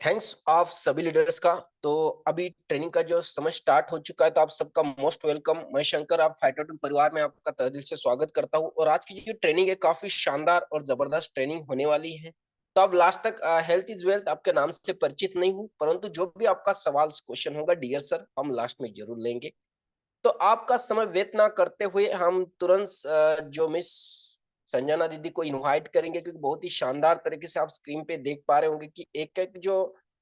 Thanks of सभी leaders का। तो अभी ट्रेनिंग का जो समय स्टार्ट हो चुका है, तो आप सबका मोस्ट वेलकम। मैं शंकर, आप फाइटर टीम परिवार में आपका तहे दिल से स्वागत करता हूं। और आज की जो ट्रेनिंग है काफी शानदार और जबरदस्त ट्रेनिंग होने वाली है। तो अब लास्ट तक हेल्थ इज वेल्थ आपके नाम से परिचित नहीं हूं, परंतु जो भी आपका सवाल क्वेश्चन होगा डियर सर, हम लास्ट में जरूर लेंगे। तो आपका समय व्यर्थ ना करते हुए हम तुरंत जो मिस संजना दीदी को इनवाइट करेंगे, क्योंकि बहुत ही शानदार तरीके से आप स्क्रीन पे देख पा रहे होंगे कि एक-एक जो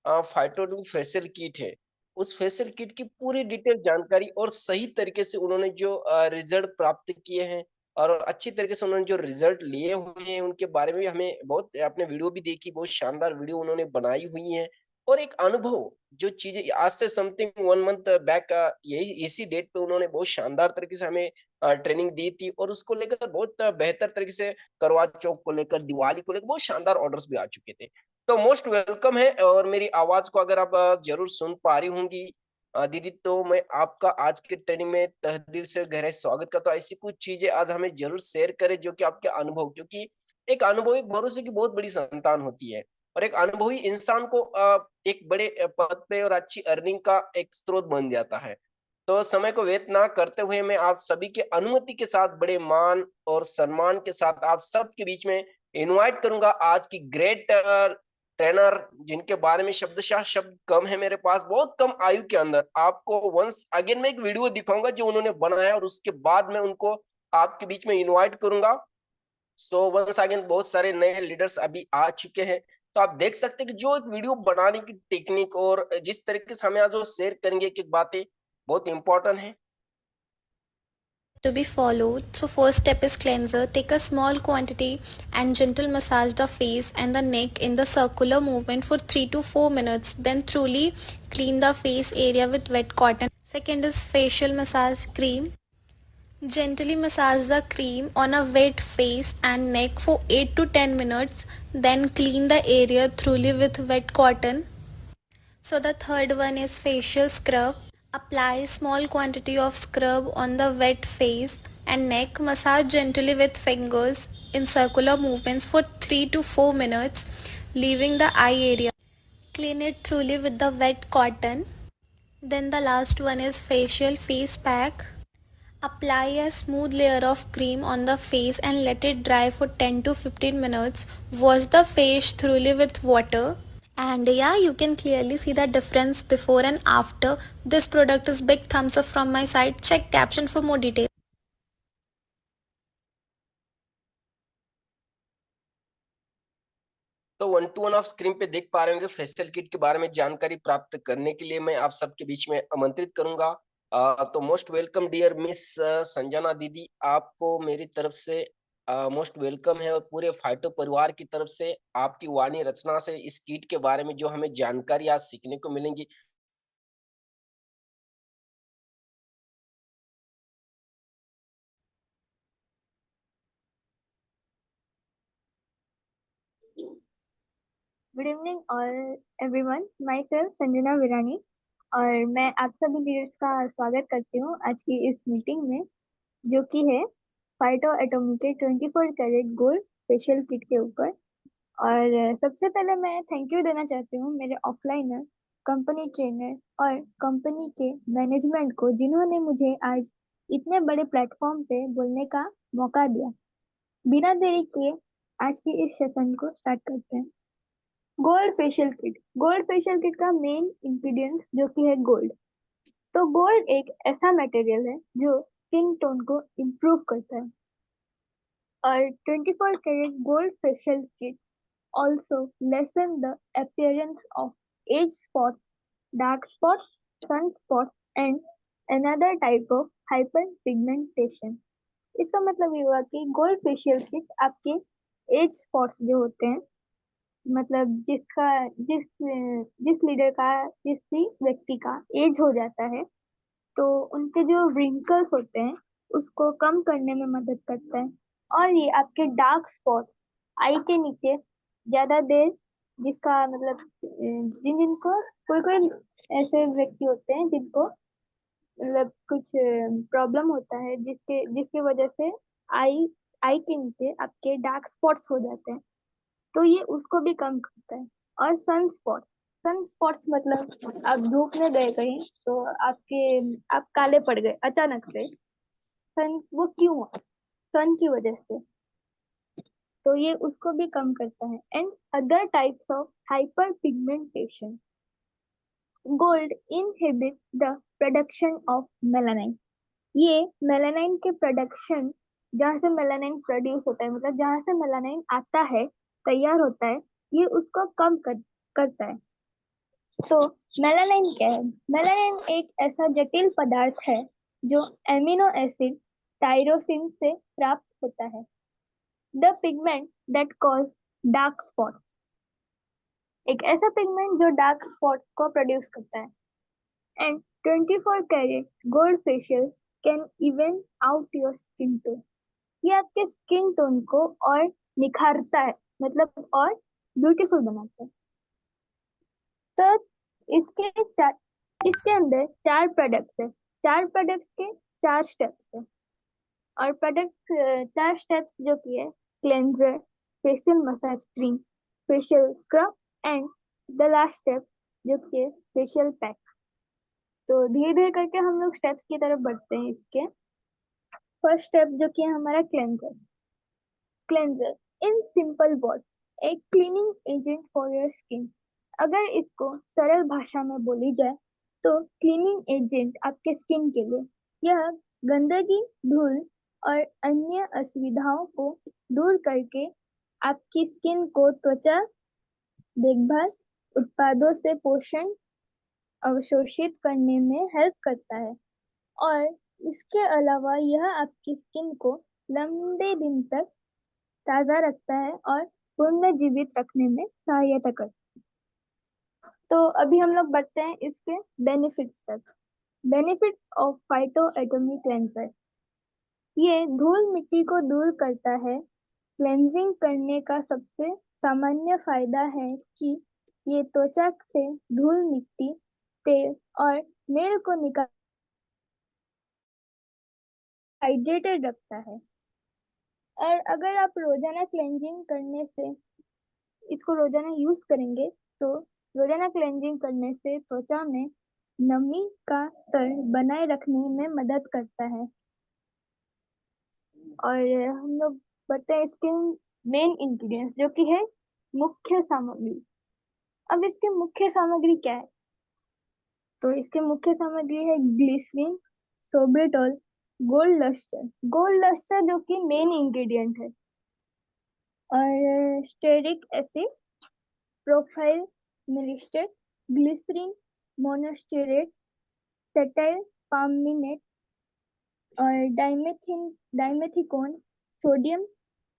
फाइटोटूब फेशियल किट है, उस फेशियल किट की पूरी डिटेल जानकारी और सही तरीके से उन्होंने जो रिजल्ट प्राप्त किए हैं और अच्छी तरीके से उन्होंने जो रिजल्ट लिए हुए हैं, उनके बारे में भी हमें बहुत आपने वीडियो भी देखी, बहुत शानदार वीडियो उन्होंने बनाई हुई है। और एक अनुभव जो चीज़ें आज से समथिंग 1 मंथ बैक यही इसी डेट पे उन्होंने बहुत शानदार तरीके से हमें ट्रेनिंग दी थी और उसको लेकर बहुत बेहतर तरीके से करवा चौथ को लेकर, दिवाली को लेकर बहुत शानदार ऑर्डर्स भी आ चुके थे। तो मोस्ट वेलकम है। और मेरी आवाज़ को अगर आप ज़रूर सुन पा रही होंगी दीदी, तो मैं आपका आज के ट्रेनिंग में तहे दिल से गहरा स्वागत करता हूँ। ऐसी कुछ चीज़ें आज हमें ज़रूर शेयर करें जो कि आपके अनुभव, क्योंकि एक अनुभव एक भरोसे की बहुत बड़ी संतान होती है। और एक अनुभवी इंसान को एक बड़े पद पे और अच्छी अर्निंग का एक स्रोत बन जाता है। तो समय को व्यर्थ ना करते हुए मैं आप सभी की अनुमति के साथ बड़े मान और सम्मान के साथ आप सबके बीच में इनवाइट करूँगा आज की ग्रेट ट्रेनर, जिनके बारे में शब्दशः शब्द कम है मेरे पास, बहुत कम आयु के अंदर। आपको वंस अगेन मैं एक वीडियो दिखाऊँगा जो उन्होंने बनाया और उसके बाद मैं उनको आपके बीच में इनवाइट करूँगा। सो वंस अगेन बहुत सारे नए लीडर्स अभी आ चुके हैं। तो आप देख सकते हैं कि जो एक वीडियो बनाने की टेक्निक और जिस तरीके से हमें आज वो शेयर करेंगे एक-एक बातें बहुत इम्पोर्टेंट है। To be followed. So first step is cleanser. Take a small quantity and gentle massage the face and the neck in the circular movement for 3 to 4 minutes. Then thoroughly clean the face area with wet cotton. Second is facial massage cream. Gently massage the cream on a wet face and neck for 8 to 10 minutes. Then clean the area thoroughly with wet cotton. So the third one is facial scrub. Apply small quantity of scrub on the wet face and neck. Massage gently with fingers in circular movements for 3 to 4 minutes, leaving the eye area. Clean it thoroughly with the wet cotton. Then the last one is facial face pack. Apply a smooth layer of cream on the face and let it dry for 10 to 15 minutes. Wash the face thoroughly with water. And yeah, you can clearly see the difference before and after. This product is big thumbs up from my side. Check caption for more details. तो 1 to 1 आप screen पे देख पा रहे होंगे facial kit के बारे में जानकारी प्राप्त करने के लिए मैं आप सबके बीच में आमंत्रित करूँगा। तो most welcome dear miss Sanjana दीदी, आपको मेरी तरफ से मोस्ट वेलकम है और पूरे फाइटो परिवार की तरफ से आपकी वाणी रचना से इस किट के बारे में जो हमें जानकारी आज सीखने को मिलेंगी। Good evening all everyone, my self Sanjana Virani और मैं आप सभी लीडर्स का स्वागत करती हूँ आज की इस मीटिंग में, जो कि है फाइटो एटॉमिक के 24 कैरेट गोल्ड स्पेशल किट के ऊपर। और सबसे पहले मैं थैंक यू देना चाहती हूँ मेरे ऑफलाइनर, कंपनी ट्रेनर और कंपनी के मैनेजमेंट को, जिन्होंने मुझे आज इतने बड़े प्लेटफॉर्म पे बोलने का मौका दिया। बिना देरी किए आज की इस सेशन को स्टार्ट करते हैं। गोल्ड फेशियल किट का मेन इंग्रेडिएंट जो कि है गोल्ड। तो गोल्ड एक ऐसा मटेरियल है जो स्किन टोन को इम्प्रूव करता है। और 24 carat gold facial kit also lessen the appearance of age spots, dark spots, sunspots, and another type of hyperpigmentation। इसका मतलब ये हुआ कि गोल्ड फेशियल किट आपके एज स्पॉट्स जो होते हैं, मतलब जिस लीडर का, जिस भी व्यक्ति का एज हो जाता है, तो उनके जो रिंकल्स होते हैं उसको कम करने में मदद करता है। और ये आपके डार्क स्पॉट आई के नीचे ज्यादा देर, जिसका मतलब जिन जिनको कोई कोई ऐसे व्यक्ति होते हैं जिनको मतलब कुछ प्रॉब्लम होता है, जिसके जिसकी वजह से आई आई के नीचे आपके डार्क स्पॉट्स हो जाते हैं, तो ये उसको भी कम करता है। और सन स्पॉट, सन स्पॉट्स मतलब आप धूप में गए कहीं तो आप काले पड़ गए अचानक से। सन वो क्यों हुआ? सन की वजह से। तो ये उसको भी कम करता है। And other types of hyper pigmentation, gold inhibit the production of melanin. ये मेलानाइन के प्रोडक्शन, जहाँ से मेलानाइन प्रोड्यूस होता है, मतलब जहाँ से मेलानाइन आता है, तैयार होता है, ये उसको करता है। तो मेलानाइन क्या है? मेलानाइन एक ऐसा जटिल पदार्थ है जो एमिनो एसिड टायरोसिन से प्राप्त होता है। The pigment that cause dark spot, एक ऐसा पिगमेंट जो डार्क स्पॉट को प्रोड्यूस करता है। And 24 carat gold facials can even out your skin tone. ये आपके स्किन टोन को और निखारता है, मतलब और ब्यूटीफुल बनाता है। तो इसके अंदर 4 प्रोडक्ट्स है। 4 प्रोडक्ट्स के 4 स्टेप्स है। और प्रोडक्ट 4 स्टेप्स जो कि है cleanser, facial massage cream, facial scrub and the last step जो कि है फेशियल पैक। तो धीरे धीरे करके हम लोग स्टेप्स की तरफ बढ़ते हैं। इसके फर्स्ट स्टेप जो कि है हमारा cleanser. Cleanser in simple words एक cleaning agent for your skin. अगर इसको सरल भाषा में बोली जाए तो क्लीनिंग एजेंट आपके स्किन के लिए। यह गंदगी, धूल और अन्य असुविधाओं को दूर करके आपकी स्किन को त्वचा देखभाल उत्पादों से पोषण अवशोषित करने में हेल्प करता है। और इसके अलावा यह आपकी स्किन को लंबे दिन तक ताजा रखता है और पुनर्जीवित रखने में सहायता करता है। तो अभी हम लोग बढ़ते हैं इसके बेनिफिट्स तक। Benefit of phyto atomic cleanser. ये धूल मिट्टी को दूर करता है। क्लेंजिंग करने का सबसे सामान्य फायदा है कि ये त्वचा से धूल, मिट्टी, तेल और मेल को निकाल हाइड्रेटेड रखता है। और अगर आप रोजाना क्लेंजिंग करने से इसको रोजाना यूज करेंगे तो रोजाना क्लेंजिंग करने से त्वचा में नमी का स्तर बनाए रखने में मदद करता है। और हम लोग बढ़ते हैं इसके मेन इंग्रेडिएंट्स जो कि है मुख्य सामग्री। अब इसके मुख्य सामग्री क्या है? तो इसके मुख्य सामग्री है glycerine, sorbitol, gold lustre. Gold lustre जो कि मेन इंग्रेडिएंट है, और stearic acid, propyl myristate, glycerine, monostearate, cetyl palmitate और dimethicone, sodium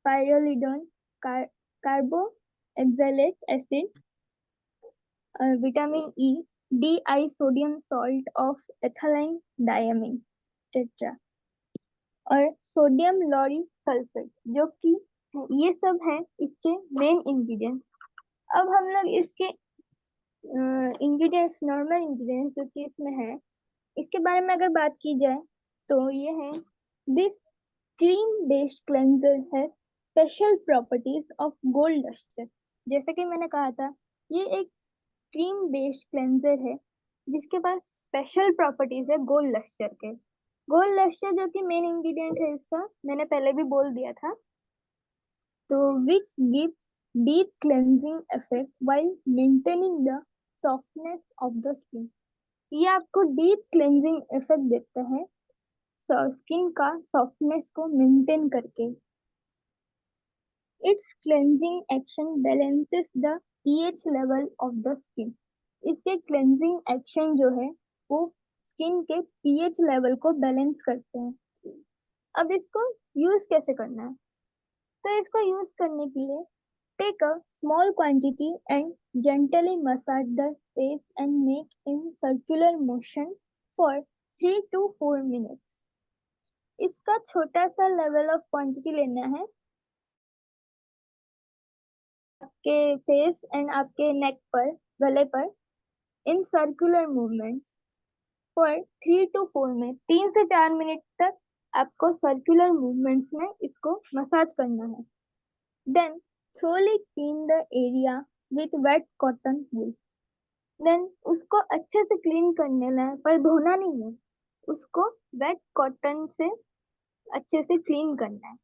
pyrrolidone, carboxylic acid, vitamin E, D I sodium salt of ethylene diamine tetra और sodium lauryl sulphate, जो कि ये सब है इसके मेन इंग्रेडिएंट्स। अब हम लोग इसके इंग्रेडिएंट्स, नॉर्मल इंग्रेडिएंट्स जो कि इसमें है, इसके बारे में अगर बात की जाए तो ये है दिस क्रीम बेस्ड क्लेंजर है special properties of gold lustre. जैसे कि मैंने कहा था, ये एक क्रीम बेस्ड क्लेंजर है जिसके पास स्पेशल प्रॉपर्टीज है गोल्ड लस्टर के। गोल्ड लस्टर जो कि मेन इंग्रेडिएंट है इसका, मैंने पहले भी बोल दिया था। तो which gives deep cleansing effect while maintaining the softness of the skin। ये आपको डीप क्लेंजिंग इफेक्ट देता है स्किन का सॉफ्टनेस को मेंटेन करके। It's cleansing action balances the pH level of the skin. इसके क्लेंजिंग एक्शन जो है वो स्किन के पीएच लेवल को बैलेंस करते हैं। अब इसको यूज कैसे करना है? तो इसको यूज करने के लिए take a small quantity and gently massage the face and neck in circular motion for 3 to 4 minutes। इसका छोटा सा लेवल ऑफ क्वांटिटी लेना है आपके फेस एंड आपके नेक पर, गले पर, in circular movements for 3 to 4 minute, 3 से 4 मिनट तक आपको सर्कुलर मूवमेंट्स में इसको मसाज करना है। Then thoroughly clean the area with wet cotton wool। Then उसको अच्छे से क्लीन करने ना है, पर धोना नहीं है, उसको वेट कॉटन से अच्छे से क्लीन करना है।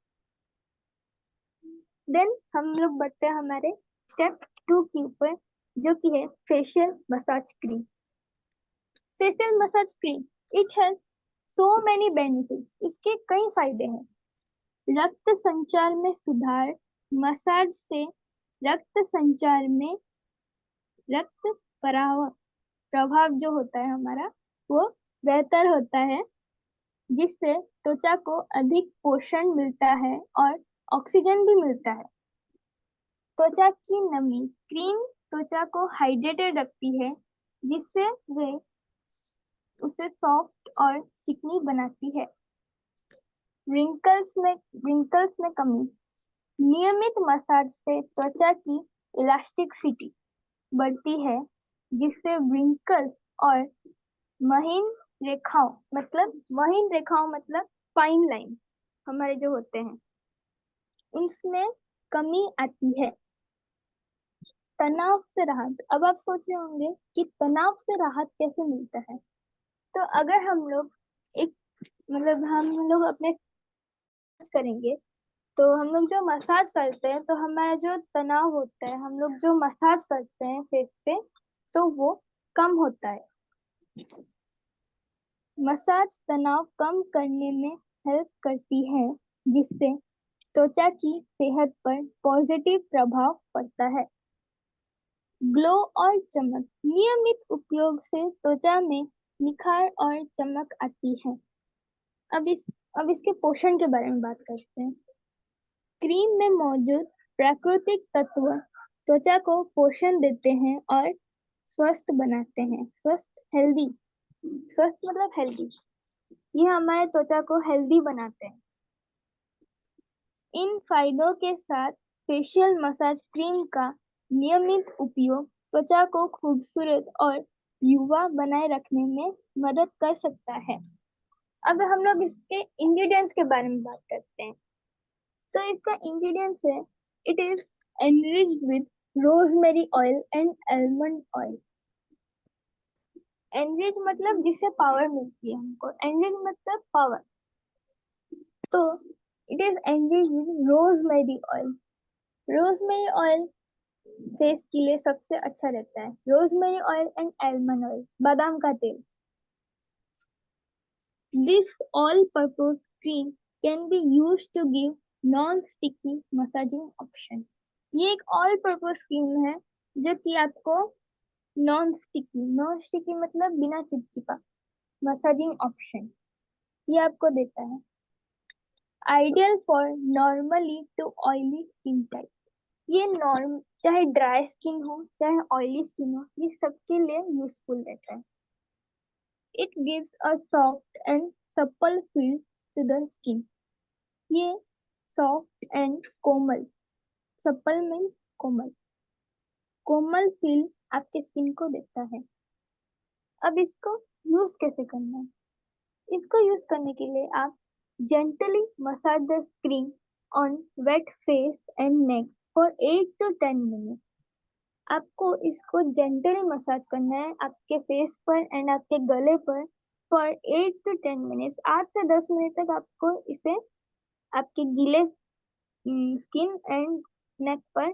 देन हम लोग बढ़ते हैं हमारे स्टेप 2 के ऊपर, जो कि है facial massage cream. Facial massage cream, it has so many benefits. इसके कई फायदे हैं। रक्त संचार में सुधार, मसाज से रक्त संचार में रक्त प्रवाह प्रभाव जो होता है हमारा, वो बेहतर होता है, जिससे त्वचा को अधिक पोषण मिलता है और ऑक्सीजन भी मिलता है। त्वचा की नमी, क्रीम त्वचा को हाइड्रेटेड रखती है, जिससे वे उसे सॉफ्ट और चिकनी बनाती है। रिंकल्स में कमी, नियमित मसाज से त्वचा की इलास्टिसिटी बढ़ती है, जिससे रिंकल्स और महीन रेखाओं मतलब फाइन लाइन हमारे जो होते हैं, इनमें कमी आती है। तनाव से राहत, अब आप सोच रहे होंगे कि तनाव से राहत कैसे मिलता है। तो अगर हम लोग एक हम लोग अपने करेंगे, तो हम लोग जो मसाज करते हैं, तो हमारा जो तनाव होता है, हम लोग जो मसाज करते हैं फेस पे, तो वो कम होता है। मसाज तनाव कम करने में हेल्प करती है, जिससे त्वचा की सेहत पर पॉजिटिव प्रभाव पड़ता है। ग्लो और चमक, नियमित उपयोग से त्वचा में निखार और चमक आती है। अब इसके पोषण के बारे में बात करते हैं। क्रीम में मौजूद प्राकृतिक तत्व त्वचा को पोषण देते हैं और स्वस्थ बनाते हैं। स्वस्थ मतलब हेल्दी, ये हमारे त्वचा को हेल्दी बनाते हैं। इन फायदों के साथ फेशियल मसाज क्रीम का नियमित उपयोग त्वचा को खूबसूरत और युवा बनाए रखने में मदद कर सकता है। अब हम लोग इसके इंग्रेडिएंट्स के बारे में बात करते हैं। तो इसका इंग्रेडिएंट्स है, it is enriched with rosemary oil and almond oil. Enrich मतलब जिससे पावर मिलती है हमको, एनरिच मतलब पावर। तो it is enriched with rosemary oil. Rosemary oil face के लिए सबसे अच्छा रहता है। Rosemary oil and almond oil, बादाम का तेल। This all purpose cream can be used to give non sticky massaging option. ये एक ऑल पर्पस क्रीम है, जो कि आपको नॉन स्टिकी मतलब बिना चिपचिपा मसाजिंग ऑप्शन ये आपको देता है। Ideal for normally to oily skin type, ये नॉर्म चाहे ड्राई स्किन हो चाहे ऑयली स्किन हो, ये सबके लिए यूजफुल रहता है। It gives a soft and supple feel to the skin. ये सॉफ्ट एंड कोमल, सप्पल मीन्स कोमल, कोमल फील आपके स्किन को देता है। अब इसको यूज कैसे करना है? इसको यूज करने के लिए आप gently massage the cream on wet face and neck for 8 to 10 minutes. आपको इसको जेंटली मसाज करना है आपके फेस पर एंड आपके गले पर फॉर 8 to 10 मिनट्स। 8 से 10 मिनट तक आपको इसे आपके गीले स्किन एंड नेक पर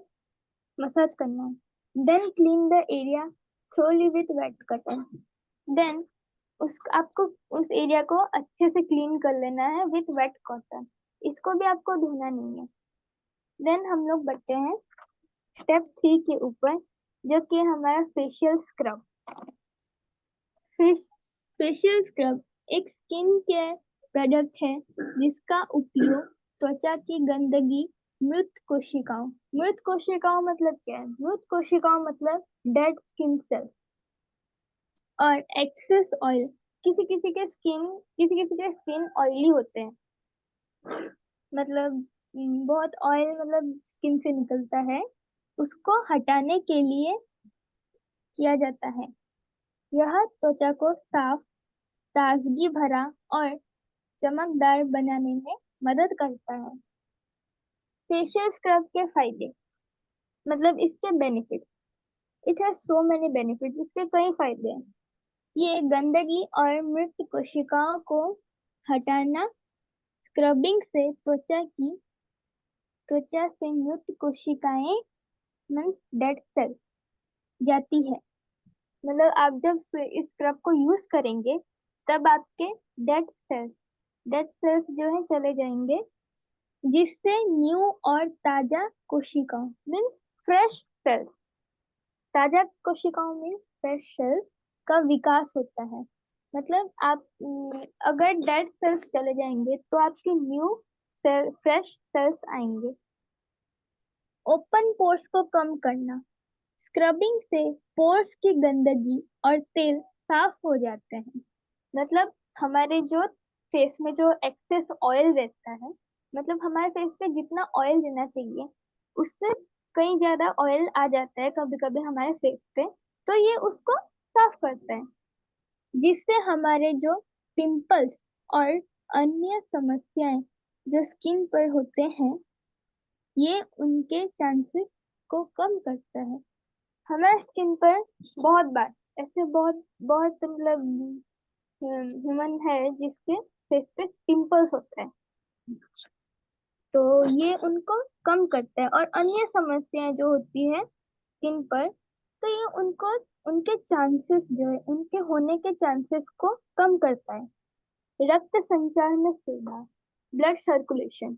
मसाज करना है। Then clean the area thoroughly with wet cotton. Then आपको उस एरिया को अच्छे से क्लीन कर लेना है विथ वेट कॉटन। इसको भी आपको धोना नहीं है। देन हम लोग बढ़ते हैं स्टेप 3 के ऊपर, जो कि हमारा फेशियल स्क्रब। फेशियल स्क्रब एक स्किन केयर प्रोडक्ट है, जिसका उपयोग त्वचा की गंदगी, मृत कोशिकाओं मतलब क्या है? मृत कोशिकाओं मतलब डेड स्किन सेल और एक्सेस ऑयल। किसी किसी के स्किन ऑयली होते हैं, मतलब बहुत ऑयल मतलब स्किन से निकलता है, उसको हटाने के लिए किया जाता है। यह त्वचा को साफ, ताजगी भरा और चमकदार बनाने में मदद करता है। फेशियल स्क्रब के फायदे मतलब इसके benefit, it has so many benefits, इसके कई फायदे हैं। ये गंदगी और मृत कोशिकाओं को हटाना, स्क्रबिंग से त्वचा से मृत कोशिकाएं मीन्स डेड सेल जाती है। मतलब आप जब इस स्क्रब को यूज करेंगे तब आपके डेड सेल्स जो है चले जाएंगे, जिससे न्यू और ताजा कोशिकाओं मीन्स फ्रेश सेल्स, ताजा कोशिकाओं में फ्रेश सेल्स का विकास होता है। मतलब आप अगर डेड सेल्स चले जाएंगे तो आपके न्यू सेल फ्रेश सेल्स आएंगे। ओपन पोर्स को कम करना, स्क्रबिंग से पोर्स की गंदगी और तेल साफ हो जाते हैं। मतलब हमारे जो फेस में जो एक्सेस ऑयल रहता है, मतलब हमारे फेस पे जितना ऑयल रहना चाहिए उससे कहीं ज्यादा ऑयल आ जाता है कभी कभी हमारे फेस पे, तो ये उसको साफ करता है, जिससे हमारे जो पिंपल्स और अन्य समस्याएं जो स्किन पर होते हैं, ये उनके चांसेस को कम करता है। हमारे स्किन पर बहुत बार ऐसे बहुत बहुत मतलब ह्यूमन है जिसके फेस पे पिंपल्स होता है, तो ये उनको कम करता है। और अन्य समस्याएं जो होती है स्किन पर, तो ये उनको उनके चांसेस जो है उनके होने के चांसेस को कम करता है। रक्त संचार में सुधार, ब्लड सर्कुलेशन,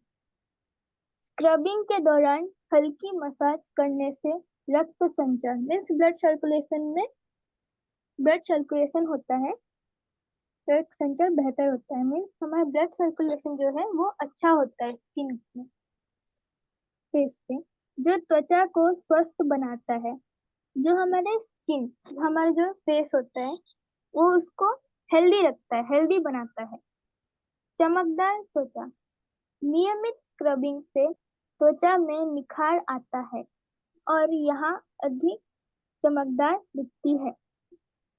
स्क्रबिंग के दौरान हल्की मसाज करने से रक्त संचार मीन्स ब्लड सर्कुलेशन होता है, रक्त संचार बेहतर होता है, मीन्स हमारा ब्लड सर्कुलेशन जो है वो अच्छा होता है स्किन में, फेस पे, जो त्वचा को स्वस्थ बनाता है। जो हमारे स्किन हमारा जो फेस होता है वो उसको हेल्दी रखता है, हेल्दी बनाता है। चमकदार त्वचा, नियमित स्क्रबिंग से त्वचा में निखार आता है और यहाँ अधिक चमकदार दिखती है।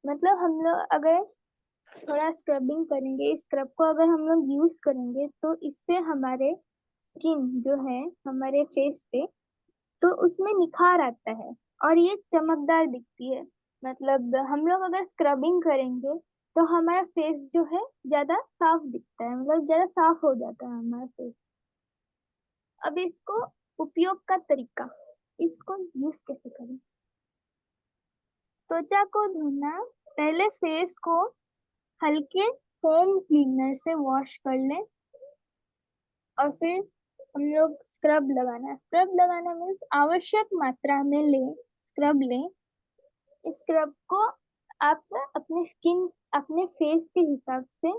मतलब हम लोग अगर थोड़ा स्क्रबिंग करेंगे, स्क्रब को अगर हम लोग यूज करेंगे तो इससे हमारे स्किन जो है हमारे फेस पे, तो उसमें निखार आता है और ये चमकदार दिखती है। मतलब हम लोग अगर स्क्रबिंग करेंगे तो हमारा फेस जो है ज्यादा साफ दिखता है, मतलब ज्यादा साफ हो जाता है हमारा फेस। अब इसको उपयोग का तरीका, इसको यूज कैसे करें। त्वचा को धोना, पहले फेस को हल्के फोम क्लीनर से वॉश कर लें और फिर हम लोग स्क्रब लगाना मीन्स आवश्यक मात्रा में स्क्रब लें। इस स्क्रब को आप अपने फेस के हिसाब से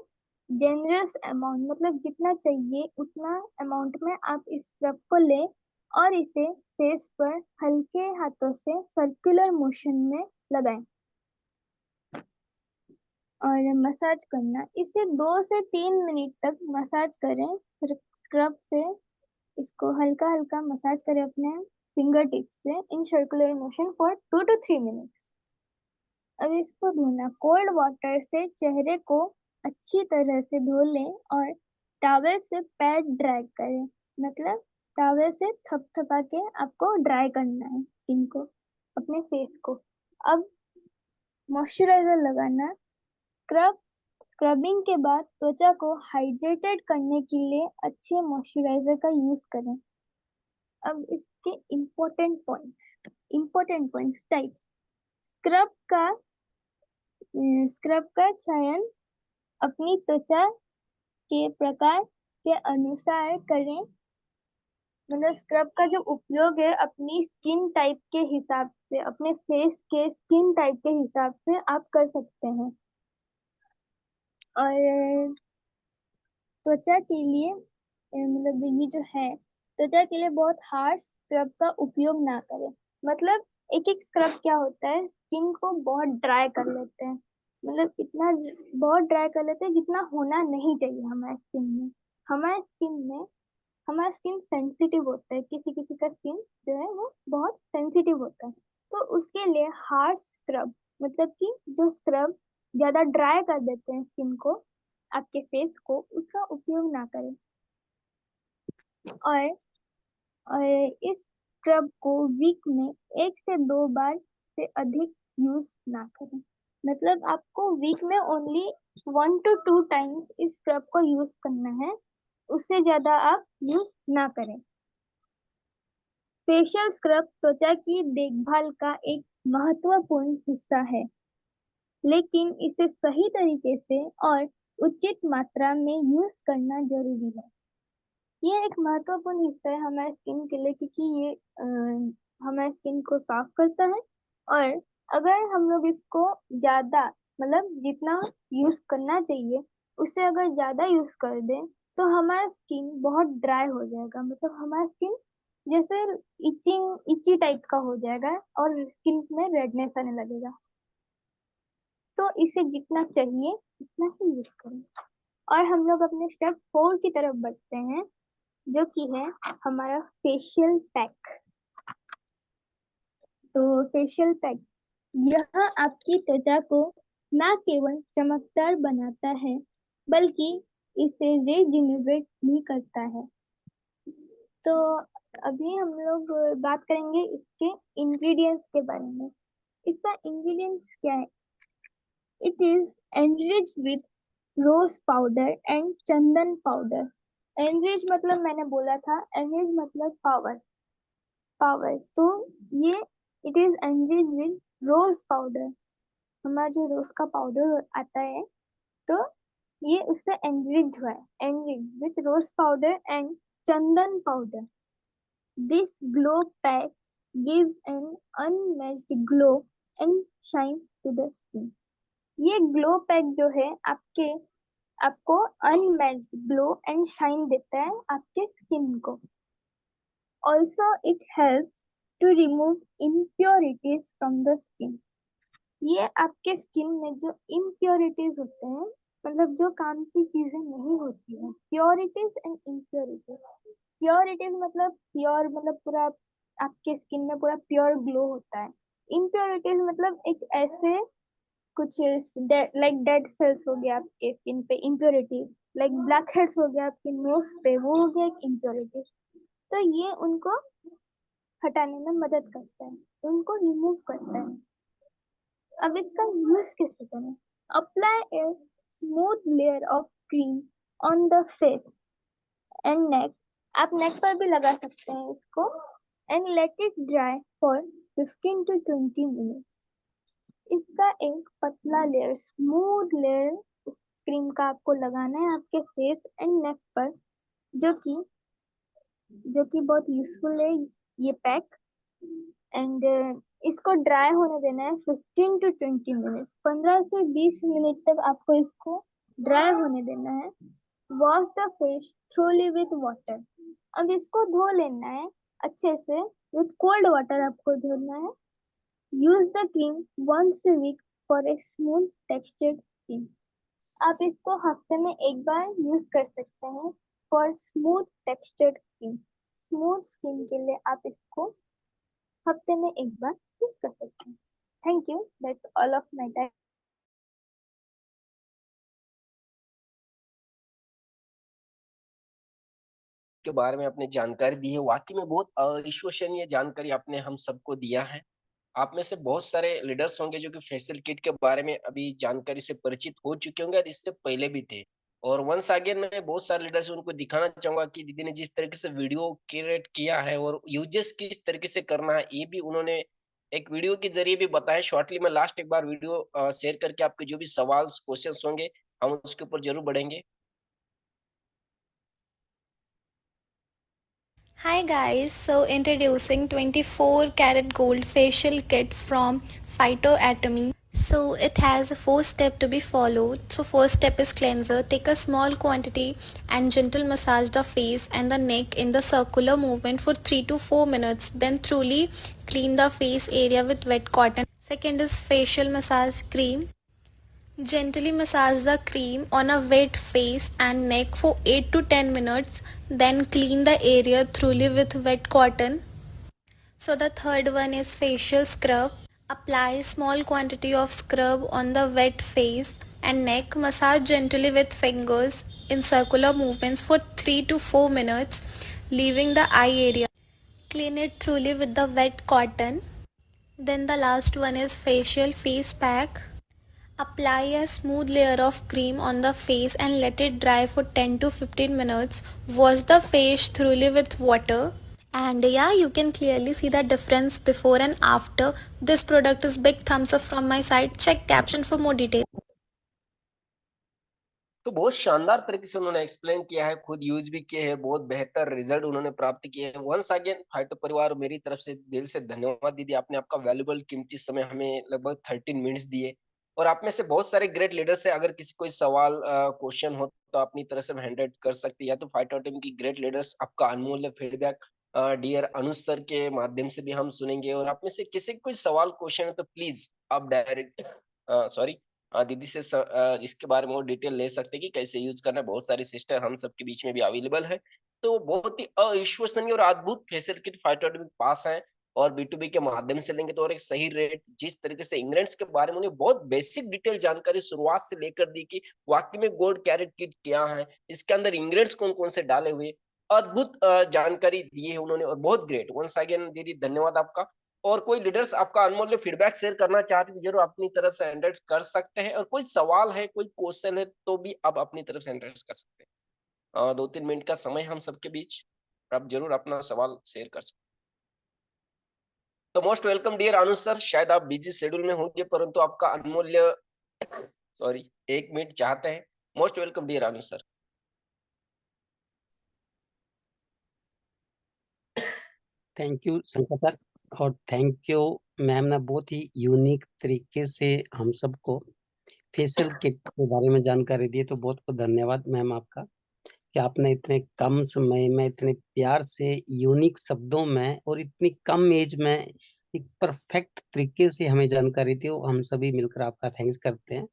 जेनरस अमाउंट, मतलब जितना चाहिए उतना अमाउंट में आप इस स्क्रब को लें और इसे फेस पर हल्के हाथों से सर्कुलर मोशन में लगाएं और मसाज करना। इसे 2 से 3 मिनट तक मसाज करें। स्क्रब से इसको हल्का हल्का मसाज करें अपने फिंगर टिप्स से in circular motion for 2 to 3 minutes. अब इसको धोना, कोल्ड वाटर से चेहरे को अच्छी तरह से धो लें और टॉवल से पैड ड्राई करें। मतलब टॉवल से थपथपा के आपको ड्राई करना है स्किन को, अपने फेस को। अब मॉइस्चराइजर लगाना, स्क्रबिंग के बाद त्वचा को हाइड्रेटेड करने के लिए अच्छे मॉइस्चराइजर का यूज करें। अब इसके इम्पोर्टेंट पॉइंट्स टाइप, स्क्रब का चयन अपनी त्वचा के प्रकार के अनुसार करें। मतलब स्क्रब का जो उपयोग है अपनी स्किन टाइप के हिसाब से, अपने फेस के स्किन टाइप के हिसाब से आप कर सकते हैं। और त्वचा के लिए मतलब ये जो है त्वचा के लिए बहुत हार्श स्क्रब का उपयोग ना करें। मतलब एक एक स्क्रब क्या होता है, स्किन को बहुत ड्राई कर लेते हैं, मतलब इतना बहुत ड्राई कर लेते हैं जितना होना नहीं चाहिए हमारे स्किन में। हमारा स्किन सेंसिटिव होता है, किसी किसी का स्किन जो है वो बहुत सेंसिटिव होता है, तो उसके लिए हार्श स्क्रब, मतलब कि जो स्क्रब ज्यादा ड्राई कर देते हैं स्किन को, आपके फेस को, उसका उपयोग ना करें। और इस स्क्रब को वीक में 1 से 2 बार से अधिक यूज ना करें। मतलब आपको वीक में ओनली 1 to 2 टाइम्स इस स्क्रब को यूज करना है, उससे ज्यादा आप यूज ना करें। फेशियल स्क्रब त्वचा की देखभाल का एक महत्वपूर्ण हिस्सा है, लेकिन इसे सही तरीके से और उचित मात्रा में यूज करना जरूरी है। ये एक महत्वपूर्ण हिस्सा है हमारे स्किन के लिए, क्योंकि ये हमारे स्किन को साफ करता है। और अगर हम लोग इसको ज्यादा, मतलब जितना यूज करना चाहिए उससे अगर ज्यादा यूज कर दें तो हमारा स्किन बहुत ड्राई हो जाएगा। मतलब हमारा स्किन जैसे इची टाइप का हो जाएगा और स्किन में रेडनेस आने लगेगा। तो इसे जितना चाहिए उतना ही यूज करें। और हम लोग अपने स्टेप 4 की तरफ बढ़ते हैं, जो कि है हमारा फेशियल पैक। तो फेशियल पैक यह आपकी त्वचा को न केवल चमकदार बनाता है बल्कि इसे रिजेनरेट भी करता है। तो अभी हम लोग बात करेंगे इसके इंग्रेडिएंट्स के बारे में। इसका इंग्रेडिएंट्स क्या है? It is enriched with rose powder and chandan powder. Enrich मतलब मैंने बोला था, एनरिच मतलब पावर। तो ये it is enrich with rose powder. हमारा जो रोज का पाउडर आता है, तो ये उससे एनरिच हुआ है, enrich with rose powder and chandan powder. This glow pack gives an unmatched glow and shine to the skin. ये ग्लो पैक जो है आपको अनमैच्ड ग्लो एंड शाइन देता है आपके स्किन को। Also, it helps to remove impurities from the skin. ये आपके स्किन में जो इम्प्योरिटीज होते हैं, मतलब जो काम की चीजें नहीं होती हैं, प्योरिटीज एंड इम्प्योरिटीज। प्योरिटीज मतलब प्योर, मतलब पूरा आपके स्किन में पूरा प्योर ग्लो होता है। इम्प्योरिटीज मतलब एक ऐसे कुछ लाइक डेड सेल्स हो गया आपके स्किन पे, इम्प्योरिटीज लाइक ब्लैक हेड्स हो गया आपके नोज पे, वो हो गया एक इम्प्योरिटीज। तो ये उनको हटाने में मदद करता है, उनको रिमूव करता है। अब इसका यूज कैसे करें? Apply a smooth layer of cream on the face and neck. आप नेक पर भी लगा सकते हैं इसको। And let it dry for 15 to 20 minutes. इसका एक पतला लेयर, स्मूथ लेयर क्रीम का आपको लगाना है आपके फेस एंड नेक पर, जो कि बहुत यूजफुल है ये पैक। एंड इसको ड्राई होने देना है 15 to 20 मिनट्स। 15 से 20 मिनट तक आपको इसको ड्राई होने देना है। Wash the face thoroughly with water. अब इसको धो लेना है अच्छे से, विथ कोल्ड वाटर आपको धोना है। Use the cream once a week for a smooth textured skin. आप इसको हफ्ते में एक बार यूज कर सकते हैं for smooth textured skin. Smooth skin के लिए आप इसको हफ्ते में एक बार यूज कर सकते हैं। Thank you, that's all of my time. के बारे में आपने जानकारी दी है, वाकई में बहुत अविश्वसनीय जानकारी आपने हम सबको दिया है। आप में से बहुत सारे लीडर्स होंगे जो कि फेशियल किट के बारे में अभी जानकारी से परिचित हो चुके होंगे और इससे पहले भी थे। और वंस अगेन मैं बहुत सारे लीडर्स उनको दिखाना चाहूंगा कि दीदी ने जिस तरीके से वीडियो क्रिएट किया है और यूजेस किस तरीके से करना है, ये भी उन्होंने एक वीडियो के जरिए भी बताया। शॉर्टली मैं लास्ट एक बार वीडियो शेयर करके आपके जो भी सवाल क्वेश्चन होंगे हम उसके ऊपर जरूर बढ़ेंगे। Hi guys, so introducing 24 karat gold facial kit from Phytoatomy. So it has a 4 step to be followed. So first step is cleanser. Take a small quantity and gentle massage the face and the neck in the circular movement for 3 to 4 minutes. Then thoroughly clean the face area with wet cotton. Second is facial massage cream. Gently massage the cream on a wet face and neck for 8 to 10 minutes, then clean the area thoroughly with wet cotton. So the third one is facial scrub. Apply small quantity of scrub on the wet face and neck. Massage gently with fingers in circular movements for 3 to 4 minutes, leaving the eye area. Clean it thoroughly with the wet cotton. Then the last one is facial face pack. Apply a smooth layer of cream on the face and let it dry for 10 to 15 minutes. Wash the face thoroughly with water. And yeah, you can clearly see the difference before and after. This product is big thumbs up from my side. Check caption for more details. तो बहुत शानदार तरीके से उन्होंने explain किया है, खुद use भी किए हैं, बहुत बेहतर रिजल्ट उन्होंने प्राप्त किए हैं। वंस अगेन फाइटर परिवार, मेरी तरफ से दिल से धन्यवाद दीदी, आपने आपका वैल्यूएबल कीमती समय हमें लगभग 13 मिनट्स दिए। और आप में से बहुत सारे ग्रेट लीडर्स है, अगर किसी कोई सवाल क्वेश्चन हो तो अपनी तरफ से हैंड राइट कर सकते हैं, या तो फाइटर टीम की ग्रेट लीडर्स आपका अनमूल्य फीडबैक डियर अनुज सर के माध्यम से भी हम सुनेंगे। और आप में से किसी को कोई सवाल क्वेश्चन है तो प्लीज आप डायरेक्ट सॉरी दीदी से इसके बारे में और डिटेल ले सकते हैं कि कैसे यूज करना है। बहुत सारी सिस्टर हम सबके बीच में भी अवेलेबल है। तो बहुत ही अविश्वसनीय और अद्भुत फैसिलिटी फाइटर के पास है, और बी2बी के माध्यम से लेंगे तो और एक सही रेट, जिस तरीके से इंग्रेडिएंट्स के बारे में उन्हें बहुत बेसिक डिटेल जानकारी शुरुआत से लेकर दी कि वाकई में गोल्ड कैरेट किट क्या है, इसके अंदर इंग्रेडिएंट्स कौन-कौन से डाले हुए, अद्भुत जानकारी दी है उन्होंने, और बहुत ग्रेट। वंस अगेन दीदी धन्यवाद आपका। और कोई लीडर्स आपका अनमोल्य फीडबैक शेयर करना चाहते हैं तो जरूर अपनी तरफ से हैंडल्स कर सकते हैं, और कोई सवाल है, कोई क्वेश्चन है तो भी आप अपनी तरफ से हैंडल्स कर सकते हैं। 2-3 मिनट का समय हम सबके बीच, आप जरूर अपना सवाल शेयर कर सकते हैं। तो most welcome dear Anuj sir, शायद आप बिजी शेड्यूल में होंगे परंतु आपका अनमूल्य सॉरी 1 मिनट चाहते हैं। Most welcome dear Anuj sir. Thank you Shankar sir, और थैंक यू मैम ने बहुत ही यूनिक तरीके से हम सबको फेशियल किट के बारे में जानकारी दी। तो बहुत बहुत धन्यवाद मैम आपका कि आपने इतने कम समय में इतने प्यार से यूनिक शब्दों में और इतनी कम एज में एक परफेक्ट तरीके से हमें जानकारी दी। और हम सभी मिलकर आपका थैंक्स करते हैं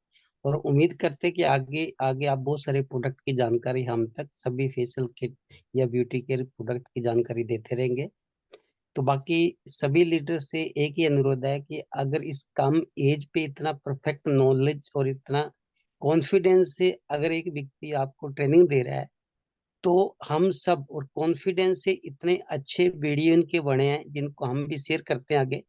और उम्मीद करते हैं कि आगे आगे आप बहुत सारे प्रोडक्ट की जानकारी हम तक सभी फेशियल किट या ब्यूटी केयर प्रोडक्ट की जानकारी देते रहेंगे। तो बाकी सभी लीडर से एक ही अनुरोध है कि अगर इस कम एज पे इतना परफेक्ट नॉलेज और इतना कॉन्फिडेंस से अगर एक व्यक्ति आपको ट्रेनिंग दे रहा है, तो हम सब और कॉन्फिडेंस से इतने अच्छे वीडियो इनके बने हैं जिनको हम भी शेयर करते हैं आगे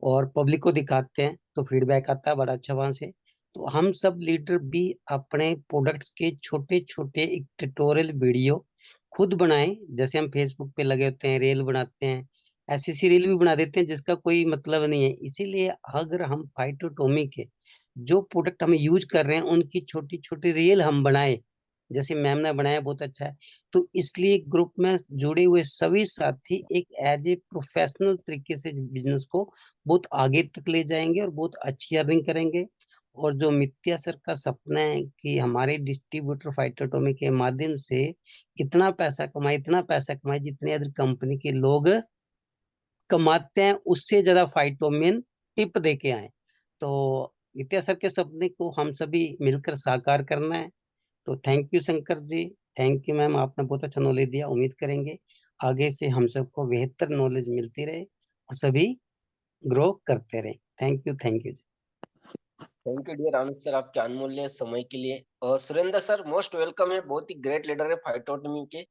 और पब्लिक को दिखाते हैं, तो फीडबैक आता है बड़ा अच्छा वहां से। तो हम सब लीडर भी अपने प्रोडक्ट्स के छोटे छोटे एक ट्यूटोरियल वीडियो खुद बनाएं। जैसे हम फेसबुक पे लगे होते हैं, रील बनाते हैं, ऐसी ऐसी रील भी बना देते हैं जिसका कोई मतलब नहीं है। इसीलिए अगर हम फाइटोटोमी के जो प्रोडक्ट हम यूज कर रहे हैं उनकी छोटी छोटी रील हम बनाए, जैसे मैम ने बनाया बहुत अच्छा है। तो इसलिए ग्रुप में जुड़े हुए सभी साथी एक एज ए प्रोफेशनल तरीके से बिजनेस को बहुत आगे तक ले जाएंगे और बहुत अच्छी अर्निंग करेंगे। और जो मित्या सर का सपना है कि हमारे डिस्ट्रीब्यूटर फाइटोटोमी के माध्यम से इतना पैसा कमाए जितने अदर कंपनी के लोग कमाते हैं, उससे ज्यादा फाइटोमिन टिप दे के आए। तो मित्या सर के सपने को हम सभी मिलकर साकार करना है। तो thank you Shankar ji, thank you ma'am, आपने बहुत अच्छा नॉलेज दिया। उम्मीद करेंगे आगे से हम सबको बेहतर नॉलेज मिलती रहे और सभी ग्रो करते रहे। Thank you ji. Thank you dear Anand sir, आपके अनमूल्य समय के लिए। और सुरेंद्र सर मोस्ट वेलकम है, बहुत ही ग्रेट लीडर है फाइटोटमी के।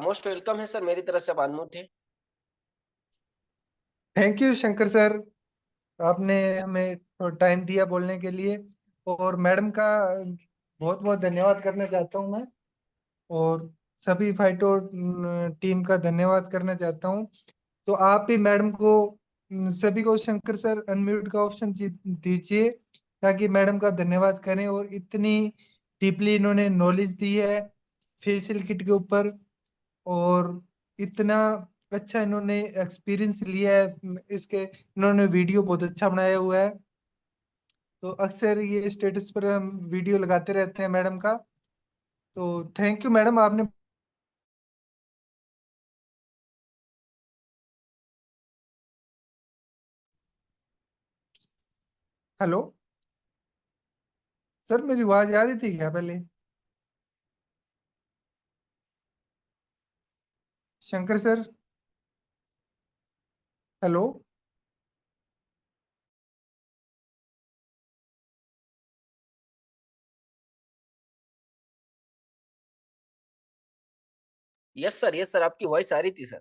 मोस्ट वेलकम है सर, मेरी तरफ से आप अनम्यूट है। थैंक यू शंकर सर, आपने हमें टाइम दिया बोलने के लिए। और मैडम का बहुत बहुत धन्यवाद करना चाहता हूँ मैं, और सभी फाइटो टीम का धन्यवाद करना चाहता हूँ। तो आप भी मैडम को सभी को शंकर सर अनम्यूट का ऑप्शन दीजिए ताकि मैडम का धन्यवाद करें। और इतनी डीपली इन्होंने नॉलेज दी है फेशियल किट के ऊपर, और इतना अच्छा इन्होंने एक्सपीरियंस लिया है इसके, इन्होंने वीडियो बहुत अच्छा बनाया हुआ है। तो अक्सर ये स्टेटस पर हम वीडियो लगाते रहते हैं मैडम का। तो थैंक यू मैडम, आपने हेलो सर, मेरी आवाज आ रही थी क्या पहले? Shankar sir, hello. Yes sir, आपकी वॉइस आ रही थी सर।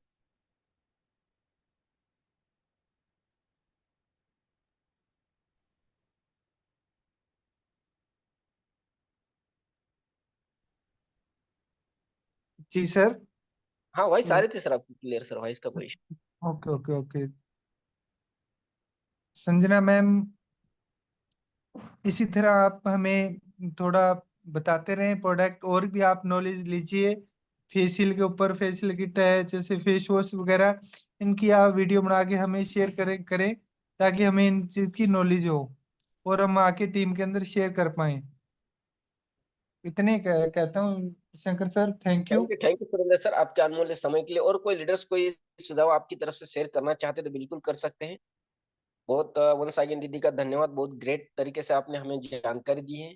जी सर। हाँ वॉइस आ रही थी सर आपकी क्लियर सर, वॉइस का कोई issue. Okay okay okay. Sanjana ma'am, इसी तरह आप हमें थोड़ा बताते रहें प्रोडक्ट, और भी आप नॉलेज लीजिए फेशियल के ऊपर। फेशियल किट है जैसे फेस वॉश वगैरह, इनकी आप वीडियो बना के हमें शेयर करें ताकि हमें इन चीज की नॉलेज हो और हम आके टीम के अंदर शेयर कर पाए। इतने कहता हूँ Shankar sir, thank you. Thank you Surendra sir आपके अनमूल्य समय के लिए। और कोई लीडर्स कोई सुझाव आपकी तरफ से शेयर करना चाहते तो बिल्कुल कर सकते हैं। बहुत वंस अगेन दीदी का धन्यवाद, बहुत ग्रेट तरीके से आपने हमें जानकारी दी है।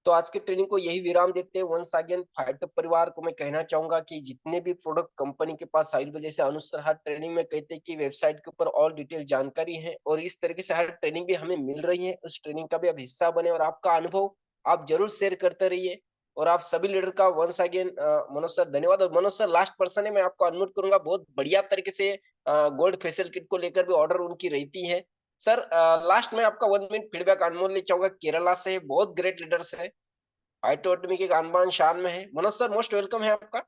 तो आज की ट्रेनिंग को यही विराम देते हैं। वंस अगेन फाइटर परिवार को मैं कहना चाहूंगा कि जितने भी प्रोडक्ट कंपनी के पास अवेलेबल, जैसे अनुसार हर ट्रेनिंग में कहते हैं कि वेबसाइट के ऊपर ऑल डिटेल जानकारी है, और इस तरीके से हर ट्रेनिंग भी हमें मिल रही है। उस ट्रेनिंग का भी आप हिस्सा बने और आपका अनुभव आप जरूर शेयर करते रहिए। और आप सभी लीडर का वंस अगेन मनोज सर धन्यवाद। और मनोज सर लास्ट पर्सन है, मैं आपको अनुरोध करूंगा, बहुत बढ़िया तरीके से गोल्ड फेशियल किट को लेकर भी ऑर्डर उनकी रहती है। सर लास्ट में आपका 1 मिनट फीडबैक अनमोल ले चाहूंगा, केरला से बहुत ग्रेट लीडर्स है, फाइटोटॉमी के आन-बान शान में है। मनोज सर मोस्ट वेलकम है आपका।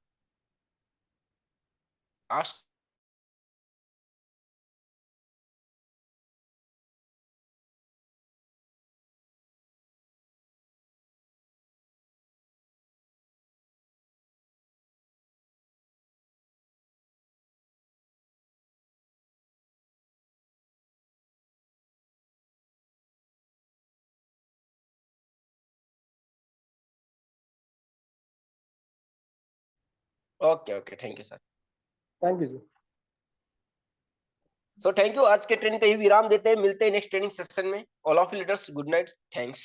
आज okay okay, thank you sir. Thank you. So thank you. आज के ट्रेनिंग का ही विराम देते हैं, मिलते हैं नेक्स्ट ट्रेनिंग सेशन में। All of leaders good night, thanks.